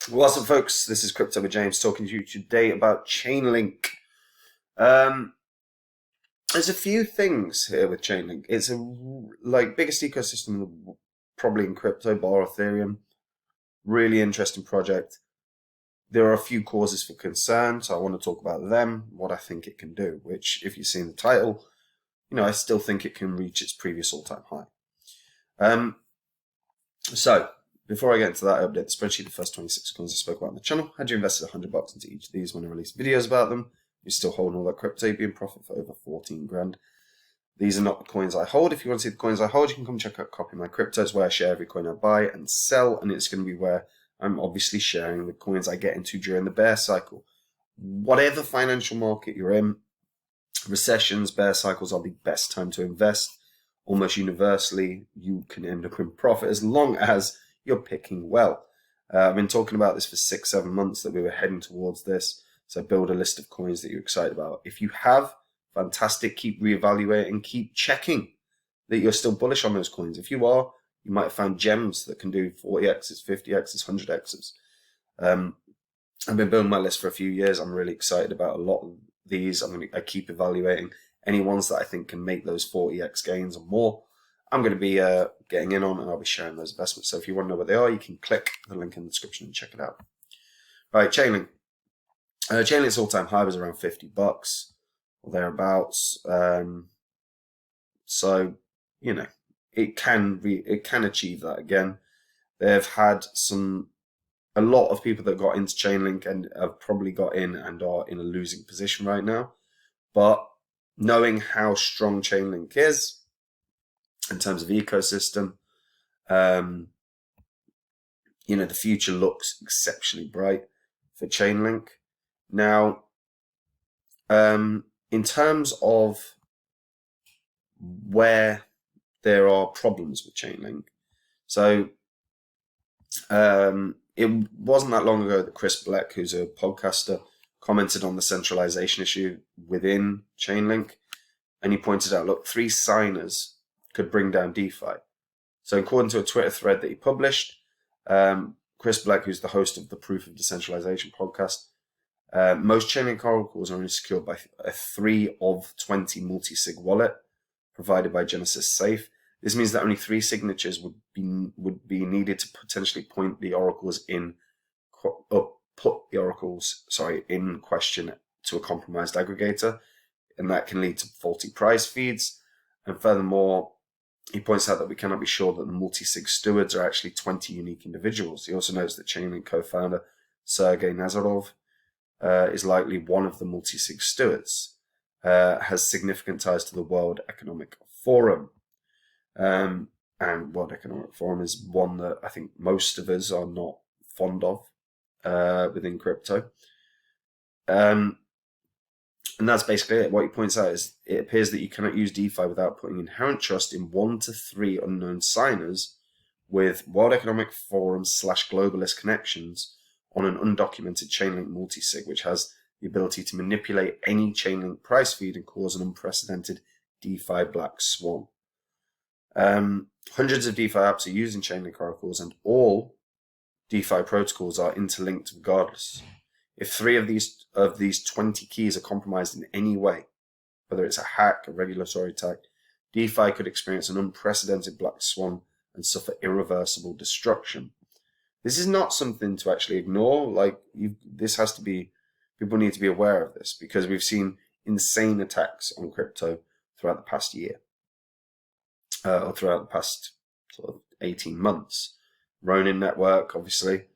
What's up, folks? This is Crypto with James talking to you today about Chainlink. Um, there's a few things here with Chainlink. It's biggest ecosystem probably in crypto, bar Ethereum. Really interesting project. There are a few causes for concern, so I want to talk about them, what I think it can do. Which, if you've seen the title, I still think it can reach its previous all-time high. So before I get into that, I update the spreadsheet. The first 26 coins I spoke about on the channel. Had you invested $100 into each of these when I released videos about them, you're still holding all that crypto, you'd be in profit for over 14 grand. These are not the coins I hold. If you want to see the coins I hold, you can come check out Copy My Cryptos, where I share every coin I buy and sell, and it's going to be where I'm obviously sharing the coins I get into during the bear cycle. Whatever financial market you're in, recessions, bear cycles are the best time to invest. Almost universally, you can end up in profit as long as you're picking well. I've been talking about this for 6-7 months that we were heading towards this. So build a list of coins that you're excited about. If you have, fantastic, keep reevaluating, keep checking that you're still bullish on those coins. If you are, you might have found gems that can do 40x's, 50x's, 100x's. I've been building my list for a few years. I'm really excited about a lot of these. I keep evaluating any ones that I think can make those 40x gains or more. I'm going to be getting in on, and I'll be sharing those investments. So if you want to know what they are, you can click the link in the description and check it out. All right, Chainlink. Chainlink's all-time high was around $50 or thereabouts. So it can achieve that again. They've had a lot of people that got into Chainlink and have probably got in and are in a losing position right now. But knowing how strong Chainlink is in terms of ecosystem, the future looks exceptionally bright for Chainlink. Now, in terms of where there are problems with Chainlink, so it wasn't that long ago that Chris Black, who's a podcaster, commented on the centralization issue within Chainlink, and he pointed out, look, 3 signers could bring down DeFi. So according to a Twitter thread that he published, Chris Black, who's the host of the Proof of Decentralization podcast, most Chainlink oracles are only secured by a 3 of 20 multi-sig wallet provided by Genesis Safe. This means that only 3 signatures would be needed to potentially point the oracles in question to a compromised aggregator, and that can lead to faulty price feeds. And furthermore, he points out that we cannot be sure that the multi-sig stewards are actually 20 unique individuals. He also notes that Chainlink co-founder Sergey Nazarov is likely one of the multi-sig stewards, has significant ties to the World Economic Forum. And World Economic Forum is one that I think most of us are not fond of within crypto. And that's basically it. What he points out is it appears that you cannot use DeFi without putting inherent trust in 1 to 3 unknown signers with World Economic Forum / globalist connections on an undocumented Chainlink multisig, which has the ability to manipulate any Chainlink price feed and cause an unprecedented DeFi black swan. Hundreds of DeFi apps are using Chainlink oracles, and all DeFi protocols are interlinked regardless. If 3 of these 20 keys are compromised in any way, whether it's a hack, a regulatory attack, DeFi could experience an unprecedented black swan and suffer irreversible destruction. This is not something to actually ignore. This has to be, people need to be aware of this, because we've seen insane attacks on crypto throughout the past year, or throughout the past sort of 18 months. Ronin network, obviously.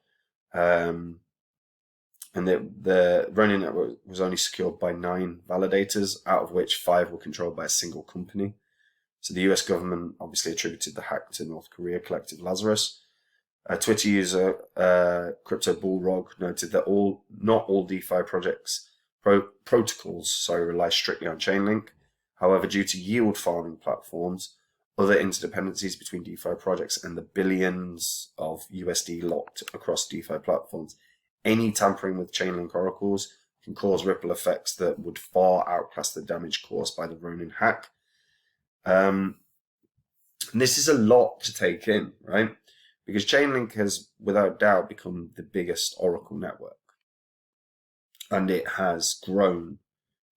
And the Ronin network was only secured by 9 validators, out of which 5 were controlled by a single company. So the US government obviously attributed the hack to North Korea Collective Lazarus. A Twitter user, Crypto Bullrog, noted that not all DeFi protocols rely strictly on Chainlink. However, due to yield farming platforms, other interdependencies between DeFi projects, and the billions of USD locked across DeFi platforms, any tampering with Chainlink oracles can cause ripple effects that would far outclass the damage caused by the Ronin hack. And this is a lot to take in, right? because Chainlink has without doubt become the biggest Oracle network, and it has grown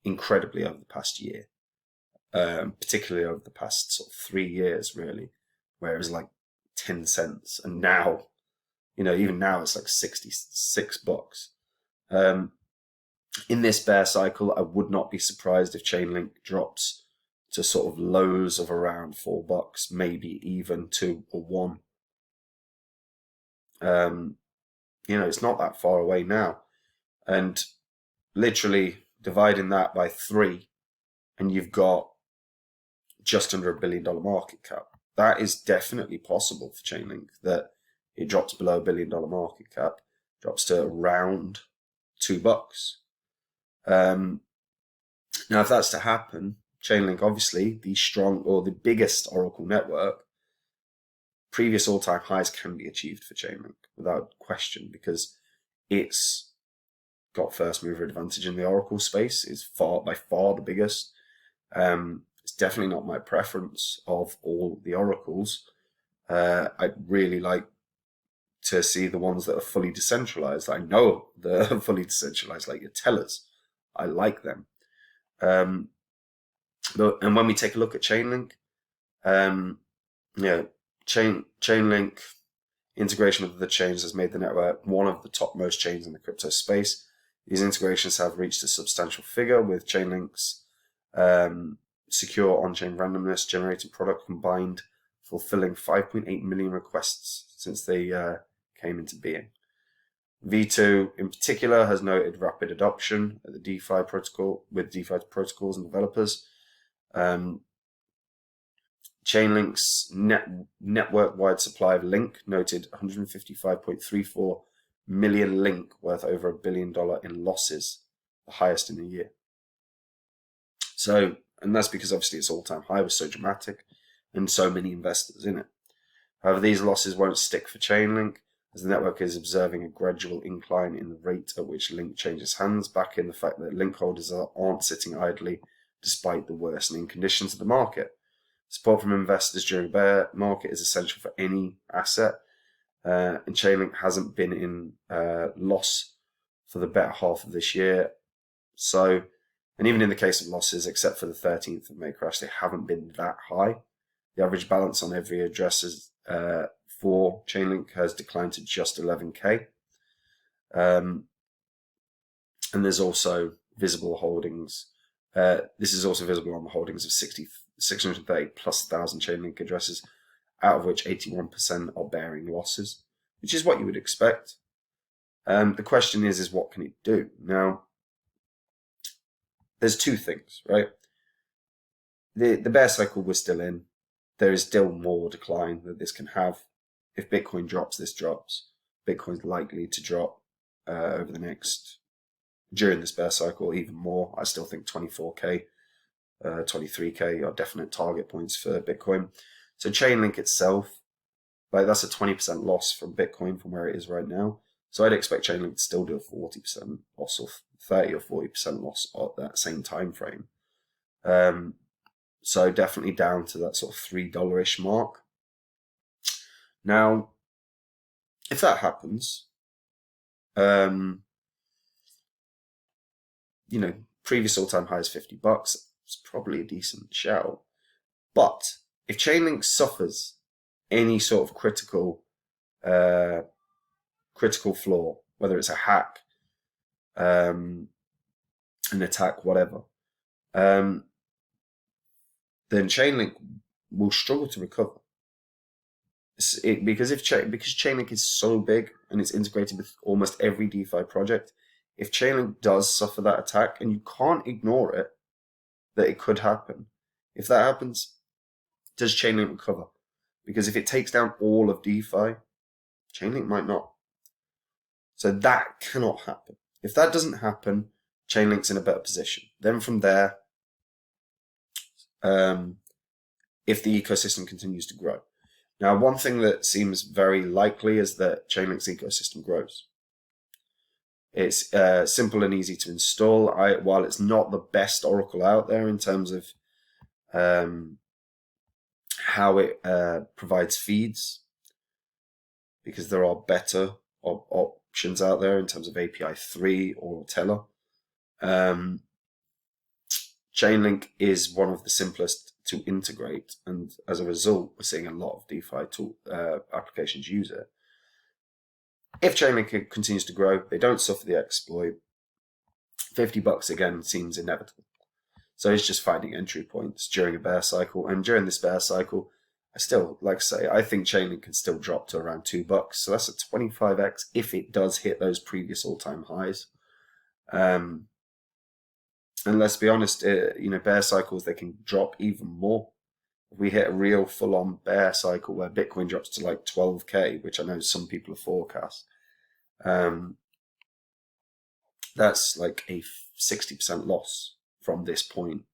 incredibly over the past year, particularly over the past sort of 3 years, really, where it was like 10 cents, and now, even now it's like $66. In this bear cycle, I would not be surprised if Chainlink drops to sort of lows of around $4, maybe even 2 or 1. It's not that far away now, and literally dividing that by 3, and you've got just under $1 billion market cap. That is definitely possible for Chainlink, that it drops below $1 billion market cap, drops to around $2. Now, if that's to happen, Chainlink, obviously, the biggest Oracle network, previous all-time highs can be achieved for Chainlink without question, because it's got first mover advantage in the Oracle space. It's by far the biggest. It's definitely not my preference of all the Oracles. I'd really like to see the ones that are fully decentralized. I know they're fully decentralized, like your tellers. I like them. And when we take a look at Chainlink, Chainlink integration with the chains has made the network one of the topmost chains in the crypto space. These integrations have reached a substantial figure, with Chainlink's secure on-chain randomness generating product combined fulfilling 5.8 million requests since they came into being. V2 in particular has noted rapid adoption of the DeFi protocol with DeFi protocols and developers. Chainlink's network-wide supply of Link noted 155.34 million Link, worth over $1 billion in losses, the highest in a year. So, and that's because obviously its all-time high was so dramatic and so many investors in it. However, these losses won't stick for Chainlink, as the network is observing a gradual incline in the rate at which Link changes hands, back in the fact that Link holders aren't sitting idly despite the worsening conditions of the market. Support from investors during a bear market is essential for any asset, and Chainlink hasn't been in loss for the better half of this year. So, and even in the case of losses, except for the 13th of May crash, they haven't been that high. The average balance on every address for Chainlink has declined to just 11K. And there's also visible holdings. This is also visible on the holdings of 630 plus 1,000 Chainlink addresses, out of which 81% are bearing losses, which is what you would expect. The question is what can it do? Now, there's two things, right? The bear cycle we're still in. There is still more decline that this can have. If Bitcoin drops, this drops. Bitcoin's likely to drop during this bear cycle even more. I still think 24K, 23K are definite target points for Bitcoin. So Chainlink itself, that's a 20% loss from Bitcoin from where it is right now. So I'd expect Chainlink to still do a 40% loss, or 30 or 40% loss at that same time frame. So definitely down to that sort of $3-ish mark. Now, if that happens, previous all-time high is $50. It's probably a decent shout. But if Chainlink suffers any sort of critical flaw, whether it's a hack, an attack, whatever, then Chainlink will struggle to recover. Because Chainlink is so big and it's integrated with almost every DeFi project, if Chainlink does suffer that attack, and you can't ignore it, that it could happen. If that happens, does Chainlink recover? Because if it takes down all of DeFi, Chainlink might not. So that cannot happen. If that doesn't happen, Chainlink's in a better position. Then from there, if the ecosystem continues to grow. Now, one thing that seems very likely is that Chainlink's ecosystem grows. It's simple and easy to install. While it's not the best Oracle out there in terms of how it provides feeds, because there are better options out there in terms of API 3 or Teller. Chainlink is one of the simplest to integrate, and as a result, we're seeing a lot of DeFi tool applications use it. If Chainlink continues to grow, they don't suffer the exploit, $50 again seems inevitable. So it's just finding entry points during a bear cycle, and during this bear cycle, I still, like I say, I think Chainlink can still drop to around $2. So that's a 25x if it does hit those previous all-time highs. And let's be honest, bear cycles, they can drop even more. If we hit a real full-on bear cycle where Bitcoin drops to like 12K, which I know some people have forecast, that's like a 60% loss from this point.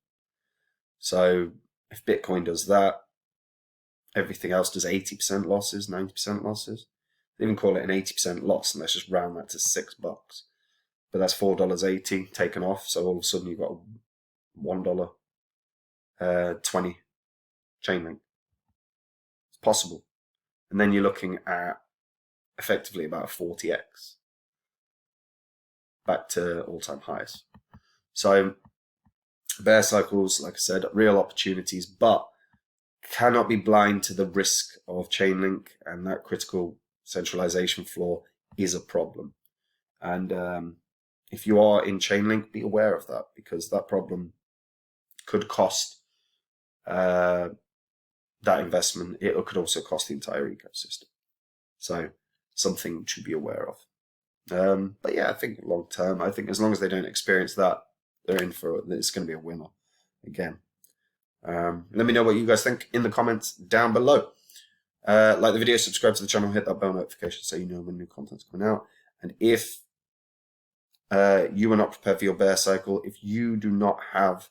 So if Bitcoin does that, everything else does 80% losses, 90% losses. They even call it an 80% loss, and let's just round that to $6. But that's $4.80 taken off, so all of a sudden you've got a $1.20 Chainlink. It's possible. And then you're looking at effectively about a 40x back to all-time highs. So bear cycles, like I said, real opportunities, but cannot be blind to the risk of Chainlink, and that critical centralization flaw is a problem. And if you are in Chainlink, be aware of that, because that problem could cost that investment. It could also cost the entire ecosystem. So something to be aware of. But yeah, I think long term, I think as long as they don't experience that, they're in for it. It's going to be a winner again. Let me know what you guys think in the comments down below. Like the video, subscribe to the channel, hit that bell notification so you know when new content's coming out. And if you are not prepared for your bear cycle, if you do not have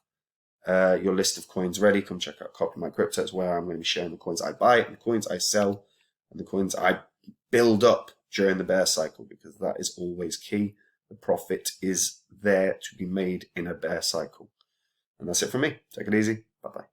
your list of coins ready, come check out Copy My Cryptos, where I'm going to be sharing the coins I buy, and the coins I sell, and the coins I build up during the bear cycle, because that is always key. The profit is there to be made in a bear cycle. And that's it from me. Take it easy. Bye-bye.